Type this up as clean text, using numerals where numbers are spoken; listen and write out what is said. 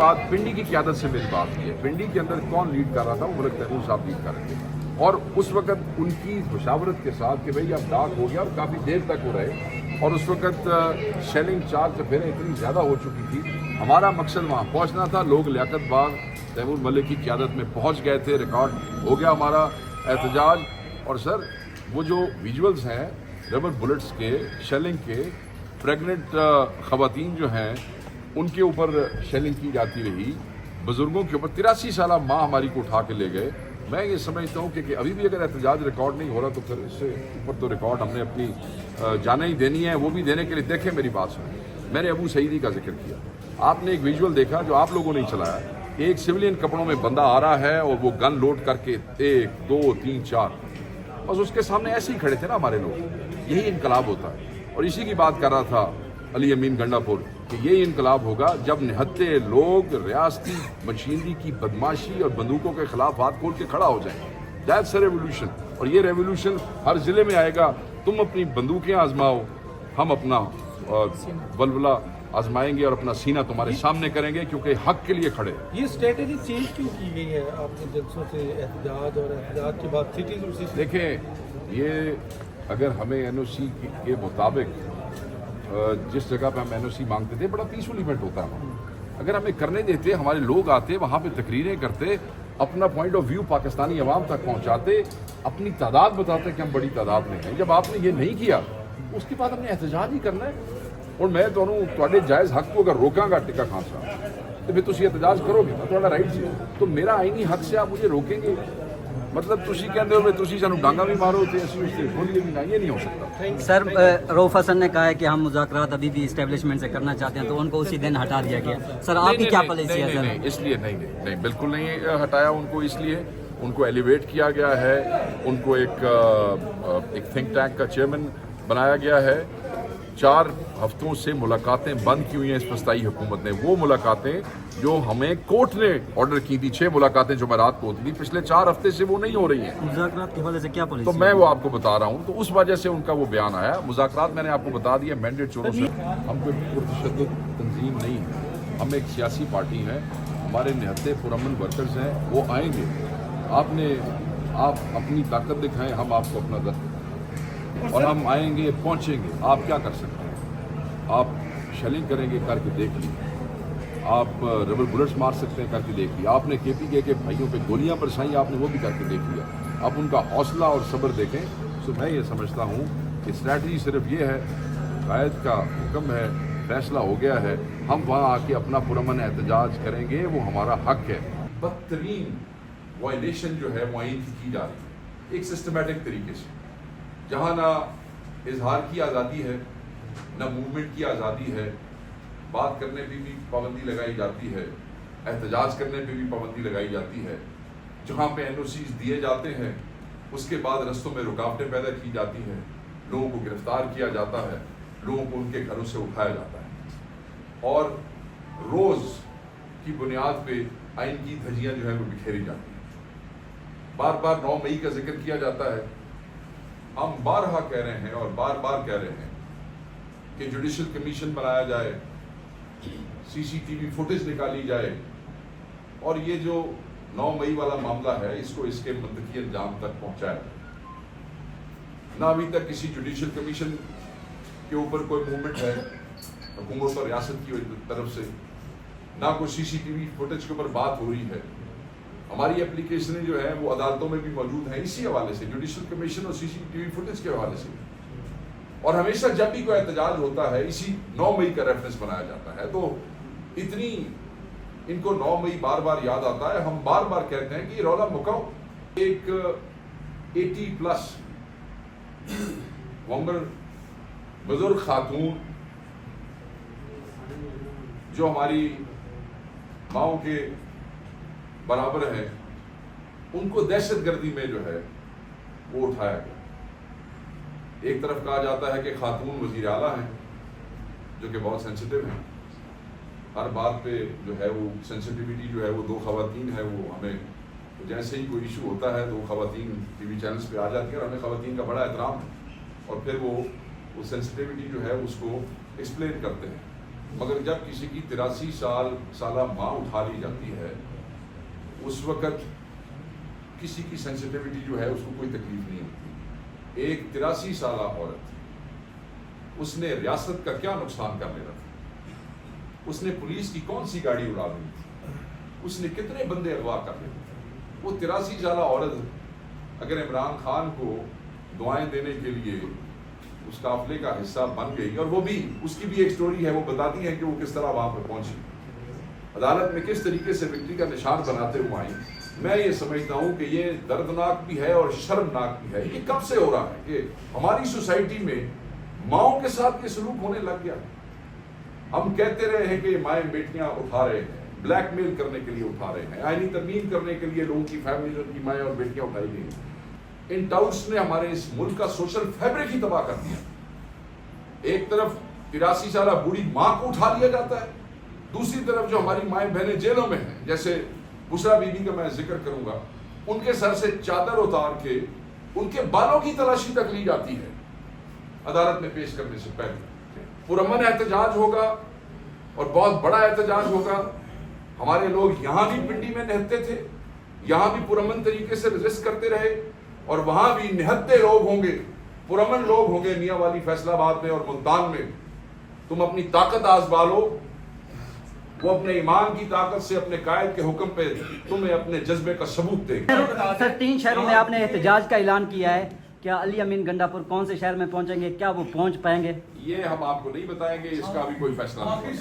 बात पिंडी की क़यादत से मेरी बात हुई है। पिंडी के अंदर कौन लीड कर रहा था? वो मलिक तैमूर साहब लीड कर रहे थे और उस वक्त उनकी मशावरत के साथ कि भाई अब डाक हो गया और काफ़ी देर तक हो रहे और उस वक्त शेलिंग 4 चफेरें इतनी ज़्यादा हो चुकी थी। हमारा मकसद वहाँ पहुँचना था। लोग लियाकत बाग तैमूर मलिक की क़यादत में पहुँच गए थे। रिकॉर्ड हो गया हमारा एहतजाज। और सर वो जो विजुअल्स हैं रबर बुलेट्स के, शेलिंग के, प्रेग्नेंट ख़वातीन जो हैं उनके ऊपर शेलिंग की जाती रही, बुजुर्गों के ऊपर 83 साल माँ हमारी को उठा के ले गए। मैं ये समझता हूँ कि अभी भी अगर एहतजाज रिकॉर्ड नहीं हो रहा तो फिर इससे ऊपर तो रिकॉर्ड हमने अपनी जाने ही देनी है। वो भी देने के लिए देखें मेरी बात सुने, मैंने अबू सईदी का जिक्र किया। आपने एक विजुअल देखा जो आप लोगों ने चलाया, एक सिविलियन कपड़ों में बंदा आ रहा है और वो गन लोड करके 1 2 3 4 बस उसके सामने ऐसे ही खड़े थे ना हमारे लोग। यही इनकलाब होता है। और इसी की बात कर रहा था अली अमीन गंडापुर कि ये इनकलाब होगा जब निहत्ते लोग रियासती मशीनरी की बदमाशी और बंदूकों के खिलाफ हाथ खोल के खड़ा हो जाए। That's a revolution. और ये रेवोल्यूशन हर जिले में आएगा। तुम अपनी बंदूकें आजमाओ, हम अपना बलबला आजमाएंगे और अपना सीना तुम्हारे सामने करेंगे क्योंकि हक के लिए खड़े। ये स्ट्रेटेजी चेंज क्यों की गई है आपने जलसों से एहतजाज और एहतजाज के बाद सिटीज और सिटीज? देखें, ये अगर हमें एनओसी के मुताबिक जिस जगह पे हम एनओसी मांगते थे बड़ा पीसफुल इवेंट होता है, अगर हमें करने देते, हमारे लोग आते वहाँ पे तकरीरें करते, अपना पॉइंट ऑफ व्यू पाकिस्तानी अवाम तक पहुँचाते, अपनी तादाद बताते कि हम बड़ी तादाद में हैं। जब आपने ये नहीं किया उसके बाद हमने एहतजाज ही करना है। और मैं तुहाडे जायज़ हक को अगर रोकांगा टिक्का खान साहब तो फिर तुसी एहतजाज करोगे ना, तुहाडा राइट है। तो मेरा आईनी हक से आप मुझे रोकेंगे, मतलब तुसी कहते हो तुसी सानू डांगा भी मारो तो ऐसी उससे बोलिए भी ना, ये नहीं हो सकता। सर रऊफ हसन ने कहा है कि हम मुज़ाकरात अभी भी इस्टेब्लिशमेंट से करना चाहते हैं, तो उनको उसी दिन हटा दिया गया। सर आपकी क्या पॉलिसी है? नहीं, इसलिए नहीं, बिल्कुल नहीं हटाया उनको। इसलिए उनको एलिवेट किया गया है, उनको एक थिंक टैंक का चेयरमैन बनाया गया है। 4 हफ्तों से मुलाकातें बंद की हुई हैं इस फस्ताई हुकूमत ने। वो मुलाकातें जो हमें कोर्ट ने ऑर्डर की थी, 6 मुलाकातें जो मैं रात को होती थी, पिछले 4 हफ्ते से वो नहीं हो रही हैं। मुज़ाकरात की वजह से क्या पॉलिसी? तो मैं वो आपको बता रहा हूँ, तो उस वजह से उनका वो बयान आया। मुज़ाकरात मैंने आपको बता दिया मैंडेट चोरों से। हम कोई पुरतशद्दुद तंजीम नहीं है, हम एक सियासी पार्टी हैं। हमारे निहत्ते पुरअमन वर्कर्स हैं, वो आएंगे। आप अपनी ताकत दिखाएं, हम आपको अपना दर्द, और हम आएंगे, पहुंचेंगे। आप क्या कर सकते हैं? आप शेलिंग करेंगे, करके देख लीजिए। आप रबर बुलेट्स मार सकते हैं, करके देख लिया। आपने केपीके के भाइयों पे गोलियां बरसाई, आपने वो भी करके देख लिया। आप उनका हौसला और सब्र देखें। तो मैं ये समझता हूँ कि स्ट्रैटेजी सिर्फ ये है, कायद का हुक्म है, फैसला हो गया है, हम वहाँ आके अपना पुरअमन एहतजाज करेंगे, वो हमारा हक है। बदतरीन वायलेशन जो है वो आइन की जा रही है एक सिस्टमेटिक तरीके से, जहाँ ना इजहार की आज़ादी है, ना मूवमेंट की आज़ादी है, बात करने पे भी पाबंदी लगाई जाती है, एहतजाज करने पे भी पाबंदी लगाई जाती है। जहाँ पे एनओसीज दिए जाते हैं उसके बाद रस्तों में रुकावटें पैदा की जाती हैं, लोगों को गिरफ्तार किया जाता है, लोगों को उनके घरों से उठाया जाता है और रोज़ की बुनियाद पे आइन की धज्जियाँ जो है वो बिखेरी जाती हैं। बार बार 9 मई का जिक्र किया जाता है। हम बारहा कह रहे हैं और बार बार कह रहे हैं कि जुडिशल कमीशन बनाया जाए, सीसीटीवी फुटेज निकाली जाए और ये जो 9 मई वाला मामला है इसको इसके मंतकी अंजाम तक पहुंचाया जाए। ना अभी तक किसी जुडिशल कमीशन के ऊपर कोई मूवमेंट है हुकूमत और रियासत की तरफ से, ना कोई सीसीटीवी फुटेज के ऊपर बात हो रही है। हमारी एप्लीकेशनें जो है वो अदालतों में भी मौजूद हैं इसी हवाले से, जुडिशल कमीशन और सीसीटीवी फुटेज के हवाले से। और हमेशा जब भी कोई एहतजाज होता है इसी 9 मई का रेफरेंस बनाया जाता है। तो इतनी इनको 9 मई बार बार याद आता है। हम बार बार कहते हैं कि रौला मुकाओ। एक 80+ वंगर बुजुर्ग खातून जो हमारी माओ के बराबर है, उनको दहशतगर्दी में जो है वो उठाया गया। एक तरफ कहा जाता है कि खातून वज़ीर आला हैं जो कि बहुत सेंसिटिव हैं, हर बात पे जो है वो सेंसिटिविटी जो है वो 2 ख़वातीन है, वो हमें तो जैसे ही कोई इशू होता है 2 ख़वातीन टीवी चैनल्स पे आ जाती है और हमें ख़वातीन का बड़ा एहतराम है और फिर वो सेंसिटिविटी जो है उसको एक्सप्लेन करते हैं। मगर जब किसी की 83 साला माँ उठा ली जाती है उस वक़्त किसी की सेंसिटिविटी जो है उसको कोई तकलीफ नहीं होती। एक 83 साला औरत, उसने रियासत का क्या नुकसान कर लेना था? उसने पुलिस की कौन सी गाड़ी उड़ा दी थी? उसने कितने बंदे अगवा कर लिए थे? वो 83 साला औरत अगर इमरान खान को दुआएं देने के लिए उस काफिले का हिस्सा बन गई, और वो भी, उसकी भी एक स्टोरी है, वो बताती है कि वो किस तरह वहां पर पहुंची, अदालत में किस तरीके से विक्ट्री का निशान बनाते हुए आई। मैं ये समझता हूँ कि ये दर्दनाक भी है और शर्मनाक भी है। ये कब से हो रहा है कि हमारी सोसाइटी में माओं के साथ ये सलूक होने लग गया। हम कहते रहे हैं कि माएँ बेटियां उठा रहे हैं, ब्लैकमेल करने के लिए उठा रहे हैं, आईनी तरमीम करने के लिए लोगों की फैमिली, उनकी माएँ और बेटियां उठाई गई। इन टाउट्स ने हमारे इस मुल्क का सोशल फैब्रिक ही तबाह कर दिया। एक तरफ 83 साल बूढ़ी माँ को उठा लिया जाता है, दूसरी तरफ जो हमारी माएँ बहनें जेलों में हैं, जैसे बुशरा बीबी का मैं जिक्र करूंगा, उनके सर से चादर उतार के उनके बालों की तलाशी तक ली जाती है अदालत में पेश करने से पहले। पुरअमन एहतजाज होगा और बहुत बड़ा एहतजाज होगा। हमारे लोग यहाँ भी पिंडी में निहत्ते थे, यहाँ भी पुरअमन तरीके से रेजिस्ट करते रहे, और वहां भी निहत्ते लोग होंगे, पुरअमन लोग होंगे मियां वाली, फैसलाबाद में और मुल्तान में। तुम अपनी ताकत आजमा लो, वो अपने ईमान की ताकत से अपने कायद के हुक्म पे तुम्हें अपने जज्बे का सबूत देंगे। सर 3 शहरों में आपने एहतजाज का ऐलान किया है, क्या अली अमीन गंडापुर कौन से शहर में पहुंचेंगे, क्या वो पहुंच पाएंगे? ये हम आपको नहीं बताएंगे, इसका अभी कोई फैसला नहीं।